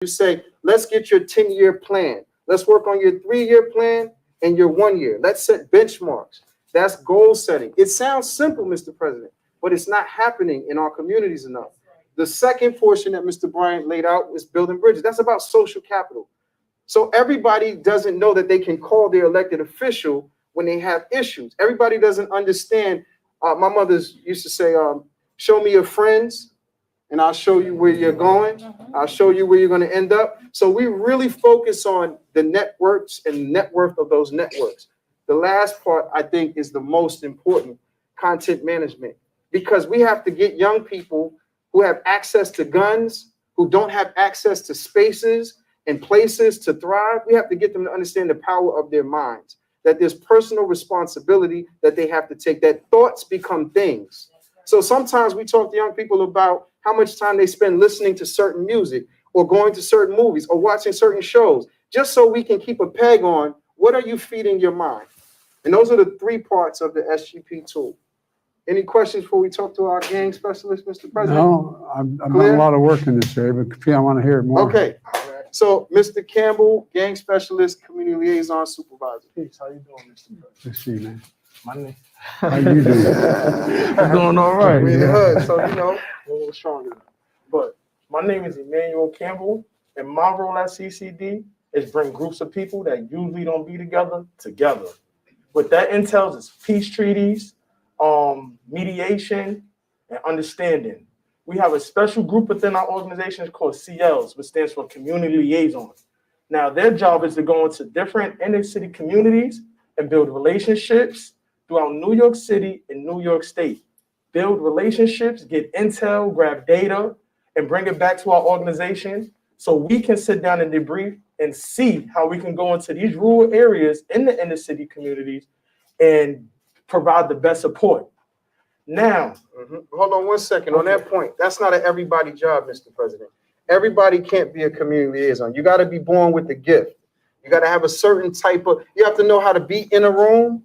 You say, let's get your 10-year plan. Let's work on your 3-year plan and your 1 year. Let's set benchmarks. That's goal setting. It sounds simple, Mr. President, but it's not happening in our communities enough. The second portion that Mr. Bryant laid out was building bridges. That's about social capital. So everybody doesn't know that they can call their elected official when they have issues. Everybody doesn't understand. My mother used to say, show me your friends, and I'll show you where you're going. I'll show you where you're going to end up. So we really focus on the networks and net worth of those networks. The last part, I think, is the most important, content management, because we have to get young people who have access to guns, who don't have access to spaces and places to thrive. We have to get them to understand the power of their minds, that there's personal responsibility that they have to take, that thoughts become things. So sometimes we talk to young people about how much time they spend listening to certain music or going to certain movies or watching certain shows, just so we can keep a peg on what are you feeding your mind. And those are the 3 parts of the SGP tool. Any questions before we talk to our gang specialist, Mr. President? No, I've done a lot of work in this area, but I want to hear it more. Okay. So, Mr. Campbell, gang specialist, community liaison supervisor. Peace. How you doing, Mr. President? Let's see, man. My name. How you doing? I'm doing all right. We in the hood, so you know. A little stronger. But my name is Emmanuel Campbell, and my role at CCD is bring groups of people that usually don't be together. What that entails is peace treaties, mediation, and understanding. We have a special group within our organization called CLs, which stands for Community Liaison. Now, their job is to go into different inner city communities and build relationships throughout New York City and New York State. Build relationships, get intel, grab data, and bring it back to our organization so we can sit down and debrief and see how we can go into these rural areas in the inner city communities and provide the best support. Now, hold on 1 second. On that point, that's not an everybody job, Mr. President. Everybody can't be a community liaison. You got to be born with the gift. You got to have a certain type of, you have to know how to be in a room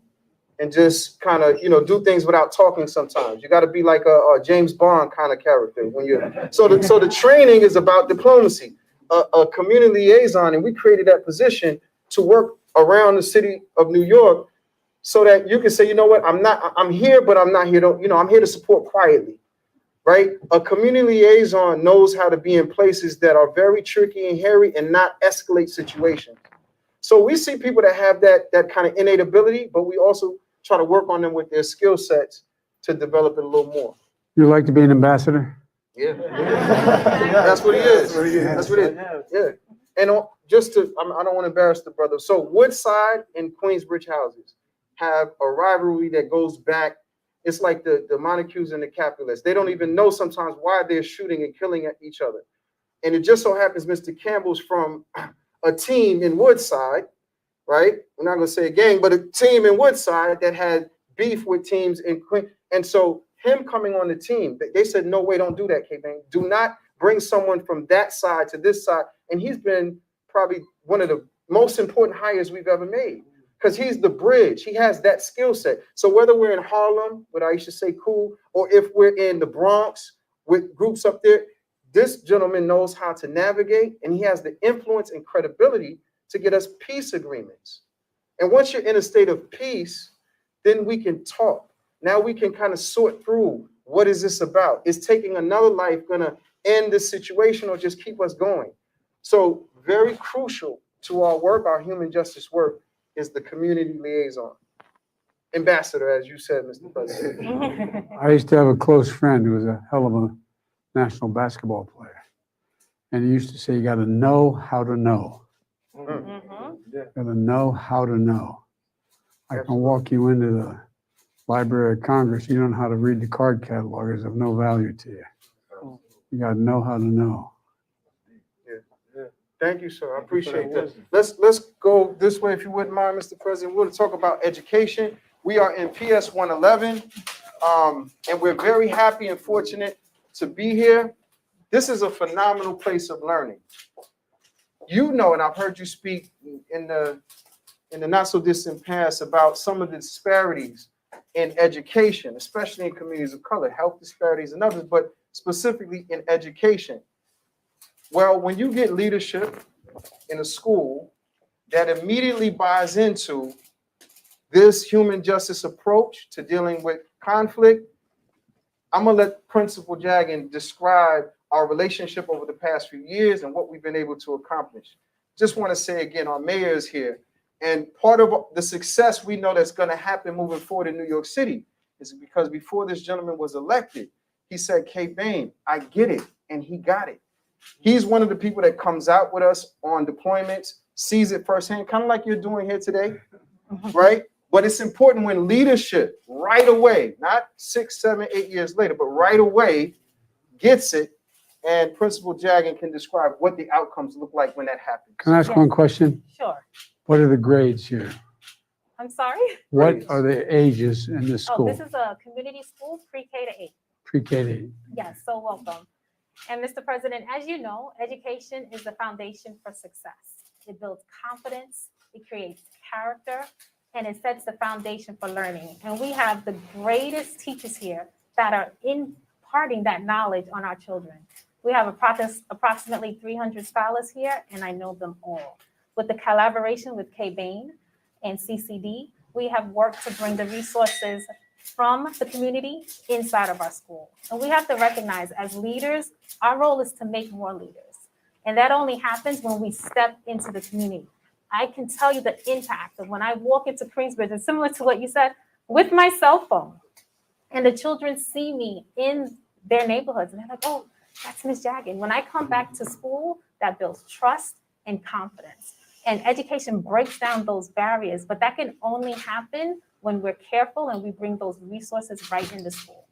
and just kind of, do things without talking sometimes. You got to be like a James Bond kind of character when you're, so the training is about diplomacy. A community liaison, and we created that position to work around the city of New York so that you can say, you know what, I'm here, but I'm not here I'm here to support quietly, right? A community liaison knows how to be in places that are very tricky and hairy and not escalate situations. So we see people that have that kind of innate ability, but we also try to work on them with their skill sets to develop it a little more. You like to be an ambassador? Yeah. That's what he is. That's what it is. Yeah. And I don't want to embarrass the brother. So Woodside and Queensbridge houses have a rivalry that goes back. It's like the Montagues and the Capulets. They don't even know sometimes why they're shooting and killing at each other. And it just so happens Mr. Campbell's from a team in Woodside, right? We're not going to say a gang, but a team in Woodside that had beef with teams in Queens. And so him coming on the team, they said, no way, don't do that, K-Bang. Do not bring someone from that side to this side. And he's been probably one of the most important hires we've ever made because he's the bridge. He has that skill set. So whether we're in Harlem, what I used to say cool, or if we're in the Bronx with groups up there, this gentleman knows how to navigate, and he has the influence and credibility to get us peace agreements. And once you're in a state of peace, then we can talk. Now we can kind of sort through what is this about? Is taking another life going to end this situation or just keep us going? So very crucial to our work, our human justice work, is the community liaison. Ambassador, as you said, Mr. President. I used to have a close friend who was a hell of a national basketball player. And he used to say, you got to know how to know. You got to know how to know. I can walk you into the Library of Congress. You don't know how to read the card catalog. It's of no value to you. You got to know how to know. Yeah. Thank you, sir. I appreciate that. Let's go this way, if you wouldn't mind, Mr. President. We're going to talk about education. We are in PS 111, and we're very happy and fortunate to be here. This is a phenomenal place of learning. And I've heard you speak in the not so distant past about some of the disparities in education, especially in communities of color, health disparities and others, but specifically in education. Well, when you get leadership in a school that immediately buys into this human justice approach to dealing with conflict, I'm gonna let Principal Jagan describe our relationship over the past few years and what we've been able to accomplish. Just want to say again, our mayor is here, and part of the success we know that's going to happen moving forward in New York City is because before this gentleman was elected, he said, "K. Bain, I get it," and he got it. He's one of the people that comes out with us on deployments, sees it firsthand, kind of like you're doing here today, right? But it's important when leadership right away, not 6, 7, 8 years later, but right away gets it. And Principal Jagan can describe what the outcomes look like when that happens. Can I ask one question? Sure. What are the grades here? I'm sorry? What are the ages in this Oh, school? this is a community school, pre-K to 8. Pre-K to 8. Yes, so welcome. And Mr. President, as you know, education is the foundation for success. It builds confidence, it creates character, and it sets the foundation for learning. And we have the greatest teachers here that are imparting that knowledge on our children. We have approximately 300 scholars here, and I know them all. With the collaboration with K. Bain and CCD, we have worked to bring the resources from the community inside of our school. And we have to recognize as leaders, our role is to make more leaders. And that only happens when we step into the community. I can tell you the impact of when I walk into Queensbridge, and similar to what you said, with my cell phone, and the children see me in their neighborhoods, and they're like, "Oh, that's Ms. Jagan." When I come back to school, that builds trust and confidence. And education breaks down those barriers, but that can only happen when we're careful and we bring those resources right into school.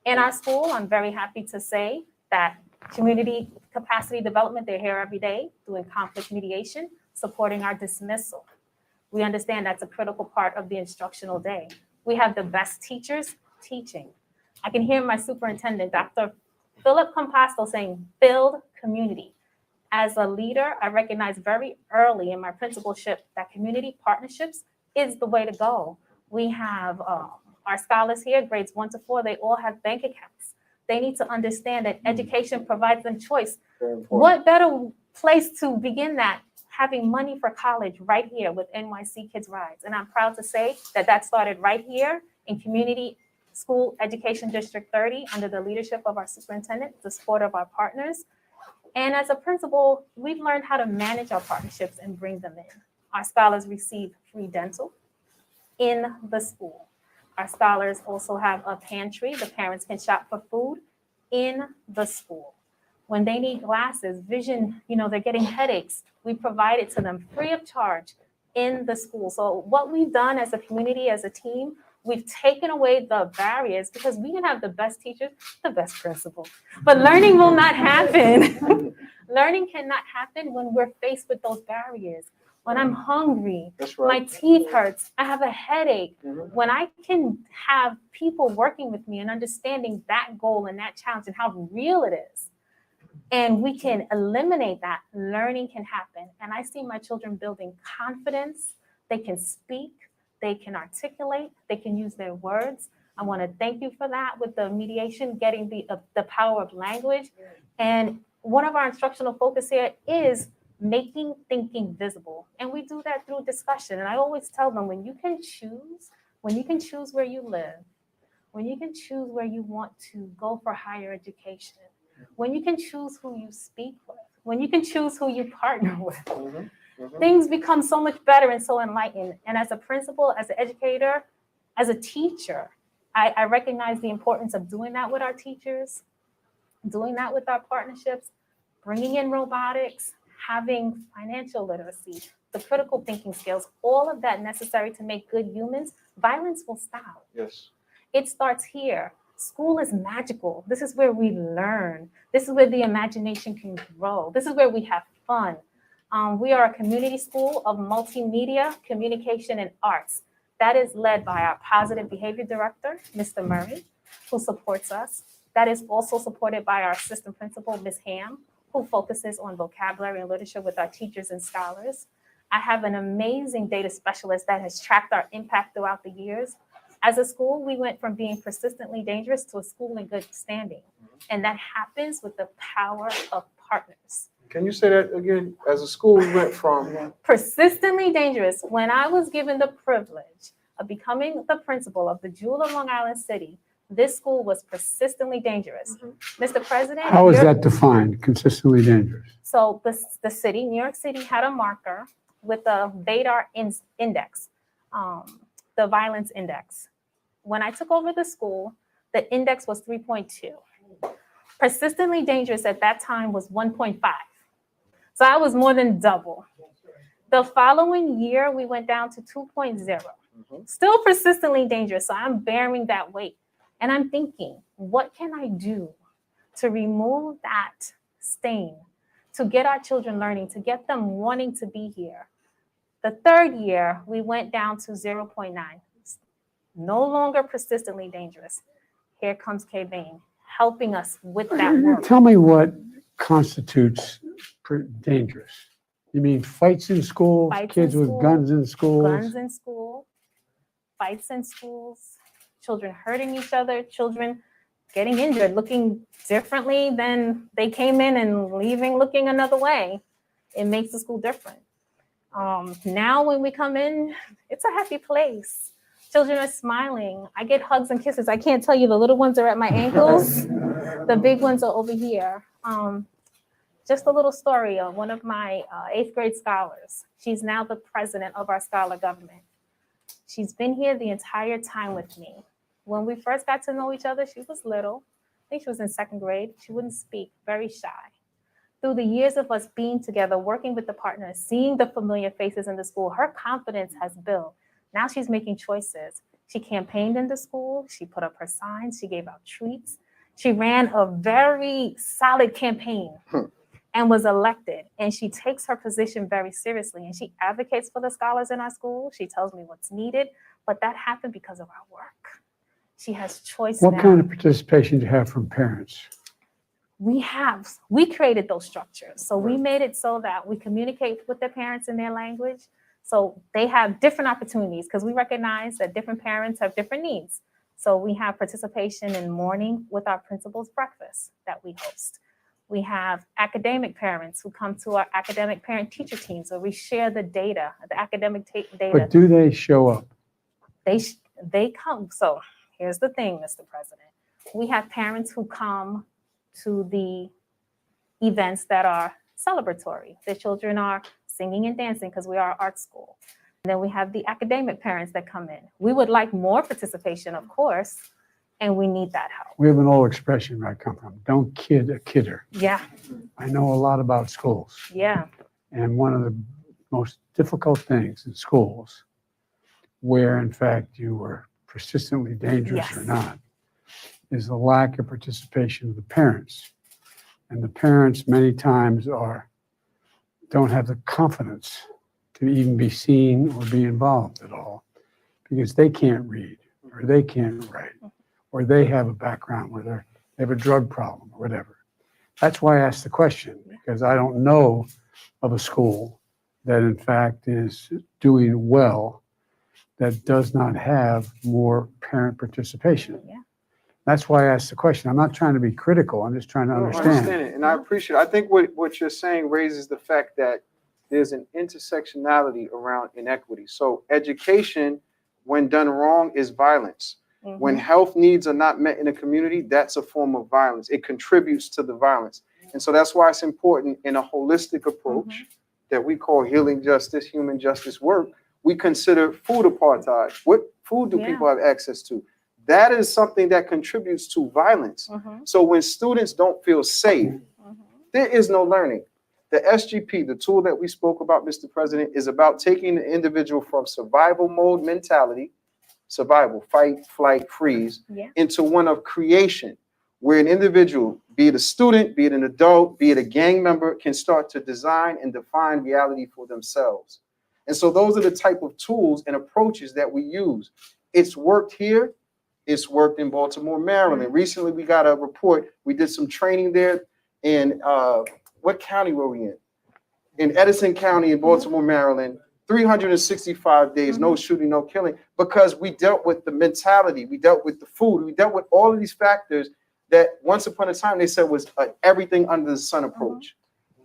In our school, I'm very happy to say that community capacity development, they're here every day doing conflict mediation, supporting our dismissal. We understand that's a critical part of the instructional day. We have the best teachers teaching. I can hear my superintendent, Dr. Philip Compasto, saying, "Build community." As a leader, I recognize very early in my principalship that community partnerships is the way to go. We have our scholars here, grades 1 to 4, they all have bank accounts. They need to understand that education provides them choice. What better place to begin that? Having money for college right here with NYC Kids Rides. And I'm proud to say that that started right here in Community School Education District 30 under the leadership of our superintendent, the support of our partners. And as a principal, we've learned how to manage our partnerships and bring them in. Our scholars receive free dental in the school. Our scholars also have a pantry. The parents can shop for food in the school. When they need glasses, vision, they're getting headaches, we provide it to them free of charge in the school. So what we've done as a community, as a team, we've taken away the barriers because we can have the best teachers, the best principal, but learning will not happen. Learning cannot happen when we're faced with those barriers. When I'm hungry, my teeth hurts, I have a headache. When I can have people working with me and understanding that goal and that challenge and how real it is, and we can eliminate that, learning can happen. And I see my children building confidence. They can speak, they can articulate, they can use their words. I want to thank you for that with the mediation, getting the power of language. And one of our instructional focus here is making thinking visible. And we do that through discussion. And I always tell them, when you can choose where you live, when you can choose where you want to go for higher education, when you can choose who you speak with, when you can choose who you partner with, things become so much better and so enlightened. And as a principal, as an educator, as a teacher, I recognize the importance of doing that with our teachers, doing that with our partnerships, bringing in robotics, having financial literacy, the critical thinking skills, all of that necessary to make good humans. Violence will stop. Yes. It starts here. School is magical. This is where we learn. This is where the imagination can grow. This is where we have fun. We are a community school of multimedia, communication, and arts. That is led by our positive behavior director, Mr. Murray, who supports us. That is also supported by our assistant principal, Ms. Ham, who focuses on vocabulary and literature with our teachers and scholars. I have an amazing data specialist that has tracked our impact throughout the years. As a school, we went from being persistently dangerous to a school in good standing. And that happens with the power of partners. Can you say that again? As a school, we went from, Persistently dangerous. When I was given the privilege of becoming the principal of the Jewel of Long Island City, this school was persistently dangerous. Mr. President. How is that defined, consistently dangerous? So the city, New York City, had a marker with the VADAR index, the violence index. When I took over the school, the index was 3.2. Persistently dangerous at that time was 1.5. So I was more than double. The following year, we went down to 2.0. Still persistently dangerous. So I'm bearing that weight. And I'm thinking, what can I do to remove that stain, to get our children learning, to get them wanting to be here? The third year, we went down to 0.9. No longer persistently dangerous. Here comes Kay Bain, helping us with that work. Tell me what constitutes dangerous. You mean fights in schools, Fights kids in with school, guns in schools? Guns in school, fights in schools, children hurting each other, children getting injured, looking differently than they came in and leaving looking another way. It makes the school different. Now when we come in, it's a happy place. Children are smiling. I get hugs and kisses. I can't tell you, the little ones are at my ankles. The big ones are over here. Just a little story of one of my 8th grade scholars. She's now the president of our scholar government. She's been here the entire time with me. When we first got to know each other, she was little. I think she was in 2nd grade. She wouldn't speak, very shy. Through the years of us being together, working with the partners, seeing the familiar faces in the school, her confidence has built. Now she's making choices. She campaigned in the school. She put up her signs. She gave out treats. She ran a very solid campaign and was elected. And she takes her position very seriously. And she advocates for the scholars in our school. She tells me what's needed. But that happened because of our work. She has choice now. What kind of participation do you have from parents? We created those structures. So we made it so that we communicate with their parents in their language. So they have different opportunities because we recognize that different parents have different needs. So we have participation in morning with our principal's breakfast that we host. We have academic parents who come to our academic parent-teacher teams where we share the data, the academic data. But do they show up? They come. So here's the thing, Mr. President. We have parents who come to the events that are celebratory. Their children are singing and dancing because we are an art school. And then we have the academic parents that come in. We would like more participation, of course, and we need that help. We have an old expression where I come from, don't kid a kidder. Yeah, I know a lot about schools. yeah. And one of the most difficult things in schools, where in fact you were persistently dangerous or Yes. not, is the lack of participation of the parents. And the parents many times don't have the confidence to even be seen or be involved at all because they can't read or they can't write or they have a background where they have a drug problem or whatever. That's why I asked the question, because I don't know of a school that in fact is doing well that does not have more parent participation. Yeah. That's why I asked the question. I'm not trying to be critical. I'm just trying to I understand. understand it, and I appreciate it. I think what you're saying raises the fact that there's an intersectionality around inequity. So education, when done wrong, is violence. Mhm. When health needs are not met in a community, that's a form of violence. It contributes to the violence. And so that's why it's important in a holistic approach that we call healing justice, human justice work. We consider food apartheid. What food do Yeah. people have access to? That is something that contributes to violence. Mhm. So when students don't feel safe, Mhm. there is no learning. The SGP, the tool that we spoke about, Mr. President, is about taking the individual from survival mode mentality, survival, fight, flight, freeze, Yeah. into one of creation, where an individual, be it a student, be it an adult, be it a gang member, can start to design and define reality for themselves. And so those are the type of tools and approaches that we use. It's worked here. It's worked in Baltimore, Maryland. Recently, we got a report. We did some training there in, what county were we in? In Edison County in Baltimore, Maryland, 365 days, no shooting, no killing, because we dealt with the mentality, we dealt with the food, we dealt with all of these factors that once upon a time they said was everything under the sun approach.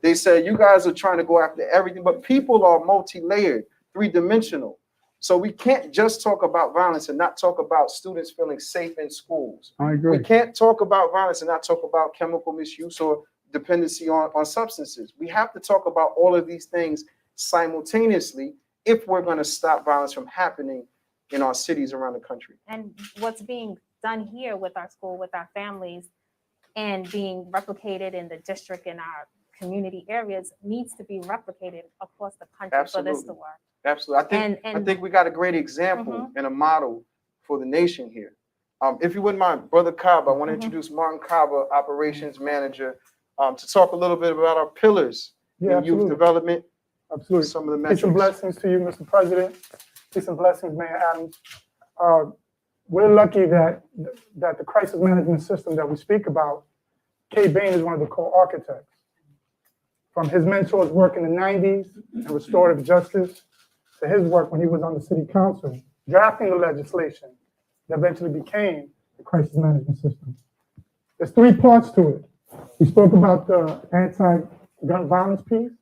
They said, you guys are trying to go after everything, but people are multi-layered, three-dimensional. So we can't just talk about violence and not talk about students feeling safe in schools. I agree. We can't talk about violence and not talk about chemical misuse or dependency on substances. We have to talk about all of these things simultaneously if we're going to stop violence from happening in our cities around the country. And what's being done here with our school, with our families, and being replicated in the district, in our community areas, needs to be replicated across the country for this to work. Absolutely. I think we got a great example Mhm. and a model for the nation here. If you wouldn't mind, Brother Cobb, I want to introduce Martin Cobb, Operations Manager, to talk a little bit about our pillars in youth development. Absolutely. Some of the Peace and metrics. blessings to you, Mr. President. Peace and blessings, Mayor Adams. We're lucky that the crisis management system that we speak about, Kay Bain is one of the co-architects. From his mentor's work in the 90s in restorative justice to his work when he was on the city council, drafting the legislation that eventually became the crisis management system. There's three parts to it. We spoke about the anti-gun violence piece.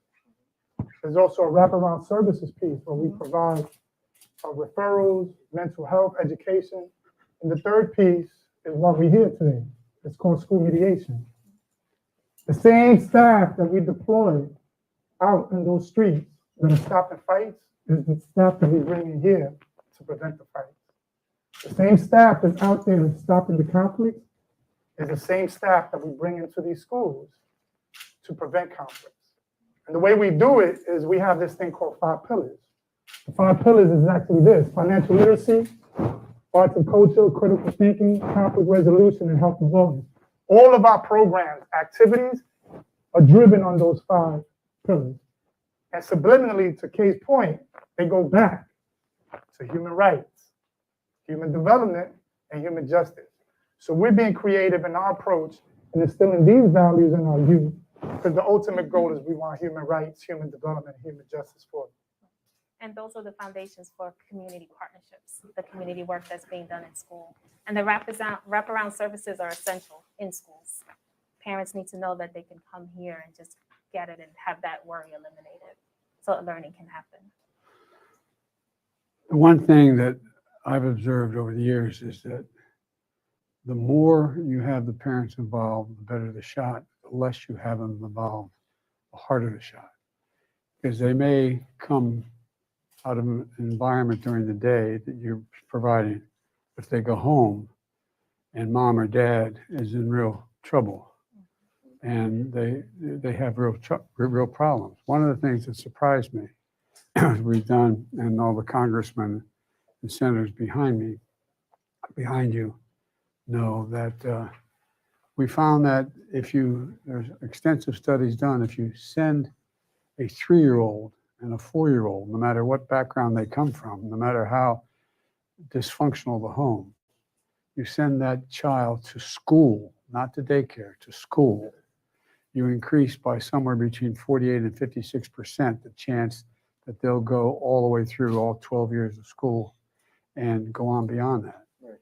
There's also a wraparound services piece where we provide referrals, mental health, education. And the third piece is what we hear today. It's called school mediation. The same staff that we deploy out in those streets that are stopping fights is the staff that we bring in here to prevent the fights. The same staff that's out there stopping the conflict is the same staff that we bring into these schools to prevent conflicts. And the way we do it is we have this thing called 5 pillars. The 5 pillars is actually this: financial literacy, arts and culture, critical thinking, conflict resolution, and health and wellness. All of our programs, activities are driven on those 5 pillars. And subliminally, to Kay's point, they go back to human rights, human development, and human justice. So we're being creative in our approach and instilling these values in our youth, because the ultimate goal is we want human rights, human development, and human justice for them. And those are the foundations for community partnerships, the community work that's being done in school. And the wraparound services are essential in schools. Parents need to know that they can come here and just get it and have that worry eliminated so learning can happen. The one thing that I've observed over the years is that the more you have the parents involved, the better the shot. The less you have them involved, the harder the shot. Because they may come out of an environment during the day that you're providing. If they go home and mom or dad is in real trouble and they have real problems. One of the things that surprised me, we've done, and all the congressmen and senators behind you know that we found that there's extensive studies done, if you send a 3-year-old and a 4-year-old, no matter what background they come from, no matter how dysfunctional the home, you send that child to school, not to daycare, to school, you increase by somewhere between 48 and 56% the chance that they'll go all the way through all 12 years of school and go on beyond that. Right.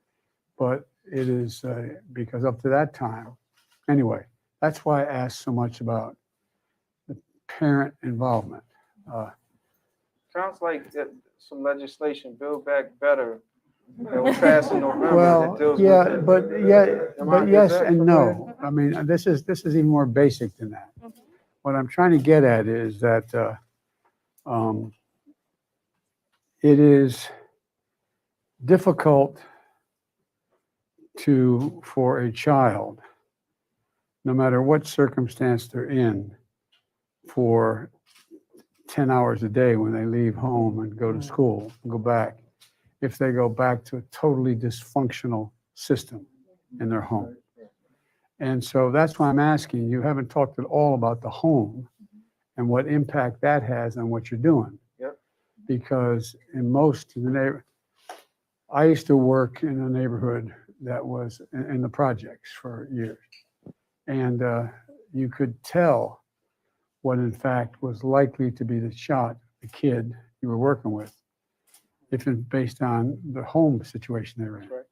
But it is because up to that time, anyway, that's why I asked so much about the parent involvement. Sounds like some legislation, Build Back Better, that was passed in November. Well, that deals yeah, with it. but yes and no. I mean, this is even more basic than that. What I'm trying to get at is that it is difficult for a child, no matter what circumstance they're in, for 10 hours a day when they leave home and go to school, and go back, if they go back to a totally dysfunctional system in their home. And so that's why I'm asking, you haven't talked at all about the home and what impact that has on what you're doing. Yep. Because in most of the neighborhood, I used to work in a neighborhood that was in the projects for years. And you could tell what in fact was likely to be the kid you were working with, if it's based on the home situation they were in. Right.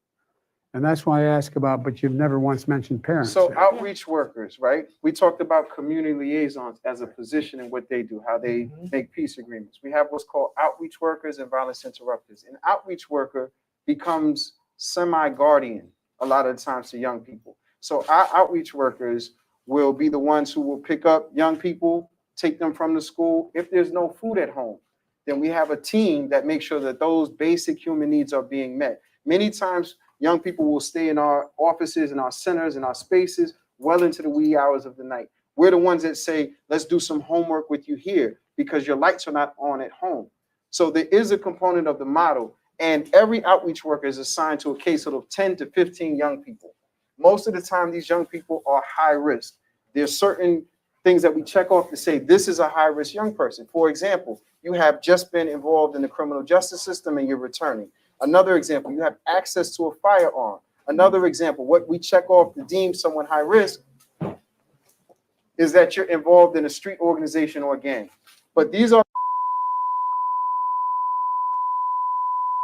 And that's why I ask about, but you've never once mentioned parents. So here. outreach workers, right? We talked about community liaisons as a position and what they do, how they make peace agreements. We have what's called outreach workers and violence interrupters. An outreach worker becomes semi-guardian a lot of the times to young people. So our outreach workers will be the ones who will pick up young people, take them from the school. If there's no food at home, then we have a team that makes sure that those basic human needs are being met. Many times, young people will stay in our offices, in our centers, in our spaces, well into the wee hours of the night. We're the ones that say, let's do some homework with you here because your lights are not on at home. So there is a component of the model, and every outreach worker is assigned to a caseload of 10 to 15 young people. Most of the time, these young people are high risk. There's certain things that we check off to say, this is a high risk young person. For example, you have just been involved in the criminal justice system and you're returning. Another example, you have access to a firearm. Another example, what we check off to deem someone high risk is that you're involved in a street organization or gang. But these are